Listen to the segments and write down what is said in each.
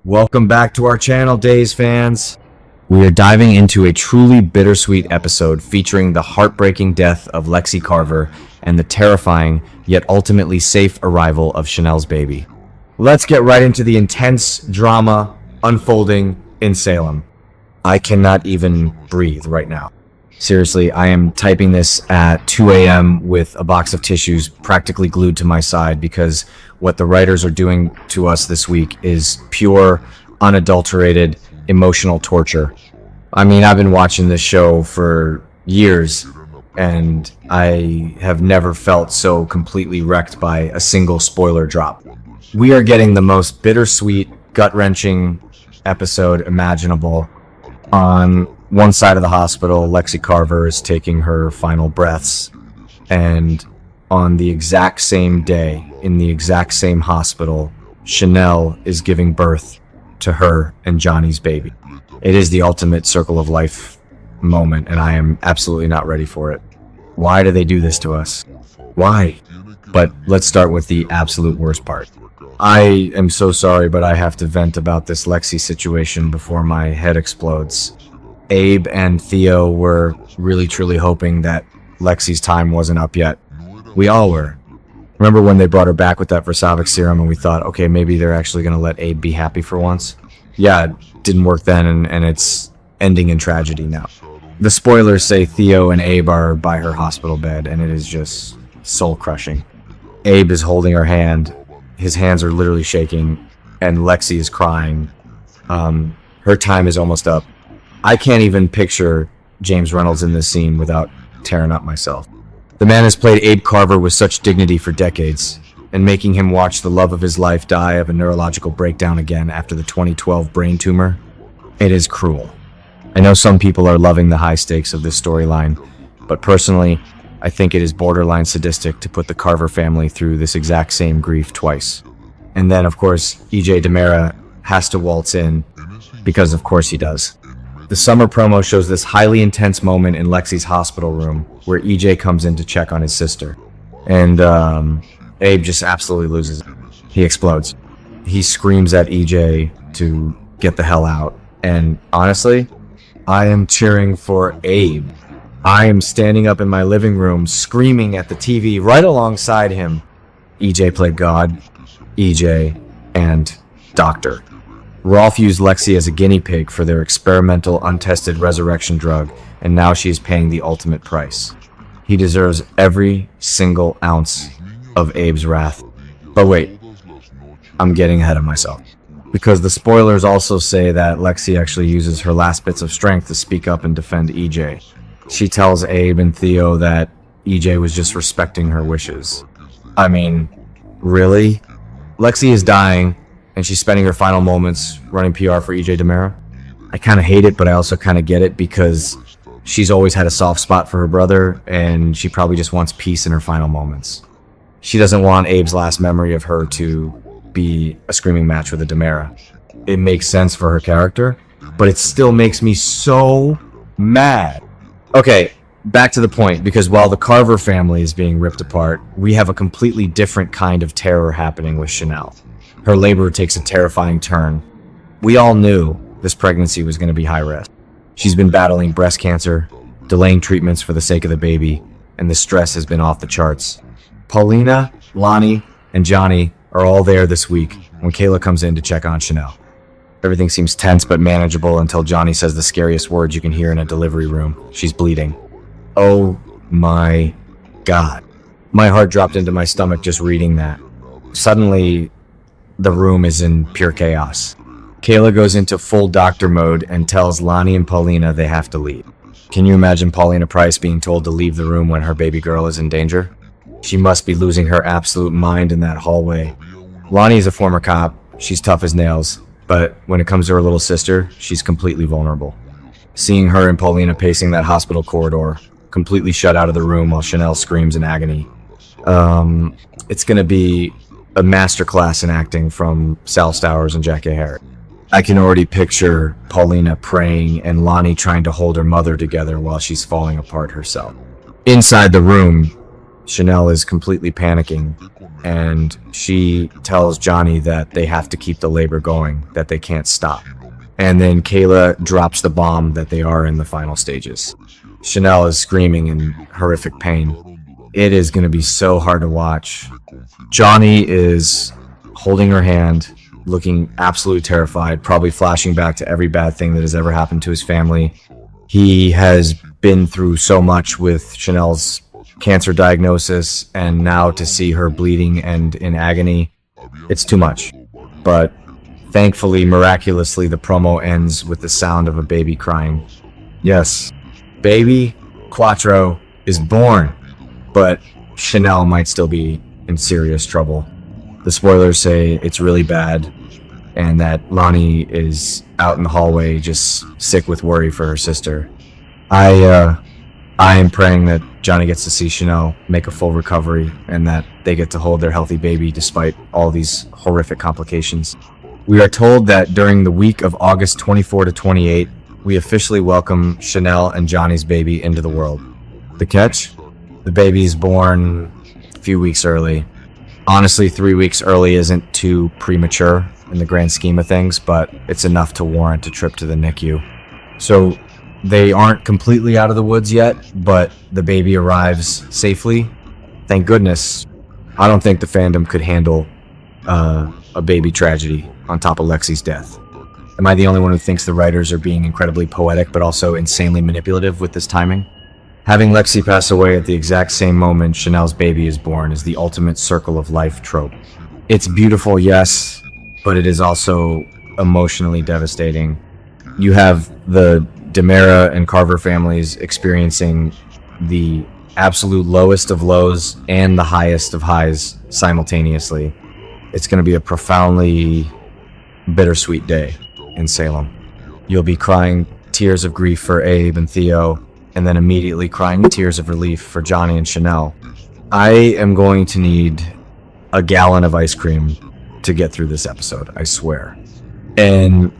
Welcome back to our channel, Days fans. We are diving into a truly bittersweet episode featuring the heartbreaking death of Lexie Carver and the terrifying yet ultimately safe arrival of Chanel's baby. Let's get right into the intense drama unfolding in Salem. I cannot even breathe right now. Seriously, I am typing this at 2 a.m. with a box of tissues practically glued to my side because what the writers are doing to us this week is pure, unadulterated, emotional torture. I mean, I've been watching this show for years, and I have never felt so completely wrecked by a single spoiler drop. We are getting the most bittersweet, gut-wrenching episode imaginable. On one side of the hospital, Lexie Carver is taking her final breaths, and on the exact same day, in the exact same hospital, Chanel is giving birth to her and Johnny's baby. It is the ultimate circle of life moment, and I am absolutely not ready for it. Why do they do this to us? Why? But let's start with the absolute worst part. I am so sorry, but I have to vent about this Lexie situation before my head explodes. Abe and Theo were really truly hoping that Lexie's time wasn't up yet. We all were. Remember when they brought her back with that Versavic serum and we thought, okay, maybe they're actually going to let Abe be happy for once? Yeah, it didn't work then, and it's ending in tragedy now. The spoilers say Theo and Abe are by her hospital bed, and it is just soul-crushing. Abe is holding her hand. His hands are literally shaking, and Lexie is crying. Her time is almost up. I can't even picture James Reynolds in this scene without tearing up myself. The man has played Abe Carver with such dignity for decades, and making him watch the love of his life die of a neurological breakdown again after the 2012 brain tumor, it is cruel. I know some people are loving the high stakes of this storyline, but personally, I think it is borderline sadistic to put the Carver family through this exact same grief twice. And then, of course, EJ DiMera has to waltz in, because of course he does. The summer promo shows this highly intense moment in Lexie's hospital room where EJ comes in to check on his sister. And Abe just absolutely loses it. He explodes. He screams at EJ to get the hell out. And honestly, I am cheering for Abe. I am standing up in my living room screaming at the TV right alongside him. EJ played God, EJ, and Doctor. Rolf used Lexie as a guinea pig for their experimental, untested resurrection drug, and now she is paying the ultimate price. He deserves every single ounce of Abe's wrath. But wait, I'm getting ahead of myself. Because the spoilers also say that Lexie actually uses her last bits of strength to speak up and defend EJ. She tells Abe and Theo that EJ was just respecting her wishes. I mean, really? Lexie is dying, and she's spending her final moments running PR for EJ DiMera. I kind of hate it, but I also kind of get it because she's always had a soft spot for her brother, and she probably just wants peace in her final moments. She doesn't want Abe's last memory of her to be a screaming match with a DiMera. It makes sense for her character, but it still makes me so mad. Okay, back to the point, because while the Carver family is being ripped apart, we have a completely different kind of terror happening with Chanel. Her labor takes a terrifying turn. We all knew this pregnancy was going to be high risk. She's been battling breast cancer, delaying treatments for the sake of the baby, and the stress has been off the charts. Paulina, Lonnie, and Johnny are all there this week when Kayla comes in to check on Chanel. Everything seems tense but manageable until Johnny says the scariest words you can hear in a delivery room. She's bleeding. Oh my God. My heart dropped into my stomach just reading that. Suddenly, the room is in pure chaos. Kayla goes into full doctor mode and tells Lonnie and Paulina they have to leave. Can you imagine Paulina Price being told to leave the room when her baby girl is in danger? She must be losing her absolute mind in that hallway. Lonnie is a former cop. She's tough as nails. But when it comes to her little sister, she's completely vulnerable. Seeing her and Paulina pacing that hospital corridor, completely shut out of the room while Chanel screams in agony. It's going to be a masterclass in acting from Sal Stowers and Jack A. Harris. I can already picture Paulina praying and Lonnie trying to hold her mother together while she's falling apart herself. Inside the room, Chanel is completely panicking, and she tells Johnny that they have to keep the labor going, that they can't stop. And then Kayla drops the bomb that they are in the final stages. Chanel is screaming in horrific pain. It is going to be so hard to watch. Johnny is holding her hand, looking absolutely terrified, probably flashing back to every bad thing that has ever happened to his family. He has been through so much with Chanel's cancer diagnosis, and now to see her bleeding and in agony, it's too much. But thankfully, miraculously, the promo ends with the sound of a baby crying. Yes, baby Quattro is born, but Chanel might still be in serious trouble. The spoilers say it's really bad, and that Lonnie is out in the hallway just sick with worry for her sister. I am praying that Johnny gets to see Chanel make a full recovery, and that they get to hold their healthy baby despite all these horrific complications. We are told that during the week of August 24 to 28, we officially welcome Chanel and Johnny's baby into the world. The catch? The baby is born a few weeks early. Honestly, 3 weeks early isn't too premature in the grand scheme of things, but it's enough to warrant a trip to the NICU. So they aren't completely out of the woods yet, but the baby arrives safely. Thank goodness. I don't think the fandom could handle a baby tragedy on top of Lexie's death. Am I the only one who thinks the writers are being incredibly poetic but also insanely manipulative with this timing? Having Lexie pass away at the exact same moment Chanel's baby is born is the ultimate circle of life trope. It's beautiful, yes, but it is also emotionally devastating. You have the DiMera and Carver families experiencing the absolute lowest of lows and the highest of highs simultaneously. It's going to be a profoundly bittersweet day in Salem. You'll be crying tears of grief for Abe and Theo, and then immediately crying tears of relief for Johnny and Chanel. I am going to need a gallon of ice cream to get through this episode, I swear. And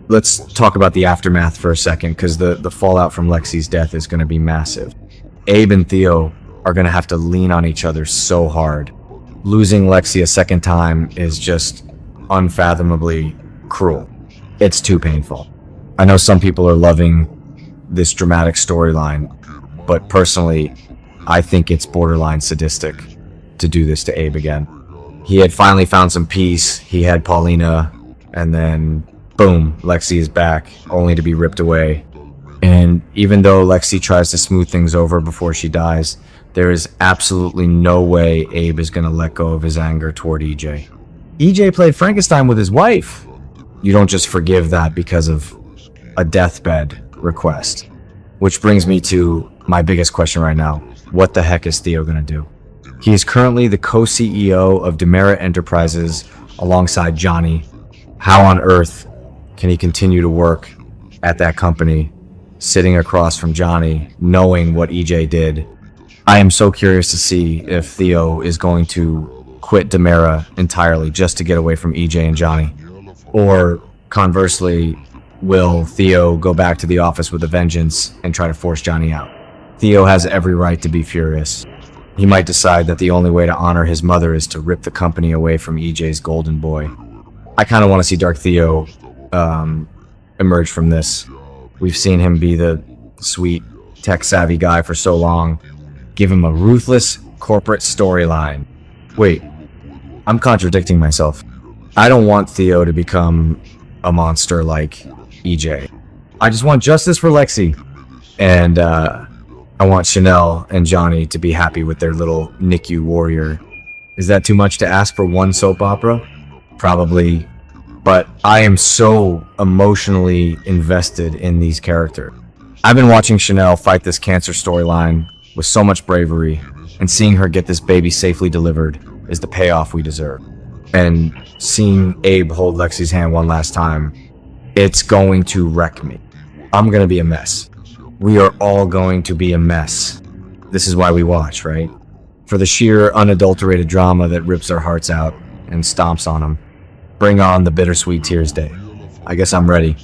let's talk about the aftermath for a second, because the fallout from Lexie's death is going to be massive. Abe and Theo are going to have to lean on each other so hard. Losing Lexie a second time is just unfathomably cruel. It's too painful. I know some people are loving this dramatic storyline, but personally, I think it's borderline sadistic to do this to Abe again. He had finally found some peace. He had Paulina, and then boom, Lexie is back, only to be ripped away. And even though Lexie tries to smooth things over before she dies, there is absolutely no way Abe is going to let go of his anger toward EJ. EJ played Frankenstein with his wife. You don't just forgive that because of a deathbed request. Which brings me to my biggest question right now. What the heck is Theo going to do? He is currently the co-CEO of DiMera Enterprises alongside Johnny. How on earth can he continue to work at that company, sitting across from Johnny, knowing what EJ did? I am so curious to see if Theo is going to quit DiMera entirely just to get away from EJ and Johnny. Or conversely, will Theo go back to the office with a vengeance and try to force Johnny out? Theo has every right to be furious. He might decide that the only way to honor his mother is to rip the company away from EJ's golden boy. I kind of want to see Dark Theo emerge from this. We've seen him be the sweet, tech-savvy guy for so long. Give him a ruthless corporate storyline. Wait, I'm contradicting myself. I don't want Theo to become a monster like EJ. I just want justice for Lexie. And I want Chanel and Johnny to be happy with their little NICU warrior. Is that too much to ask for one soap opera? Probably. But I am so emotionally invested in these characters. I've been watching Chanel fight this cancer storyline with so much bravery, and seeing her get this baby safely delivered is the payoff we deserve. And seeing Abe hold Lexie's hand one last time, it's going to wreck me. I'm going to be a mess. We are all going to be a mess. This is why we watch, right? For the sheer unadulterated drama that rips our hearts out and stomps on them. Bring on the bittersweet tears day. I guess I'm ready.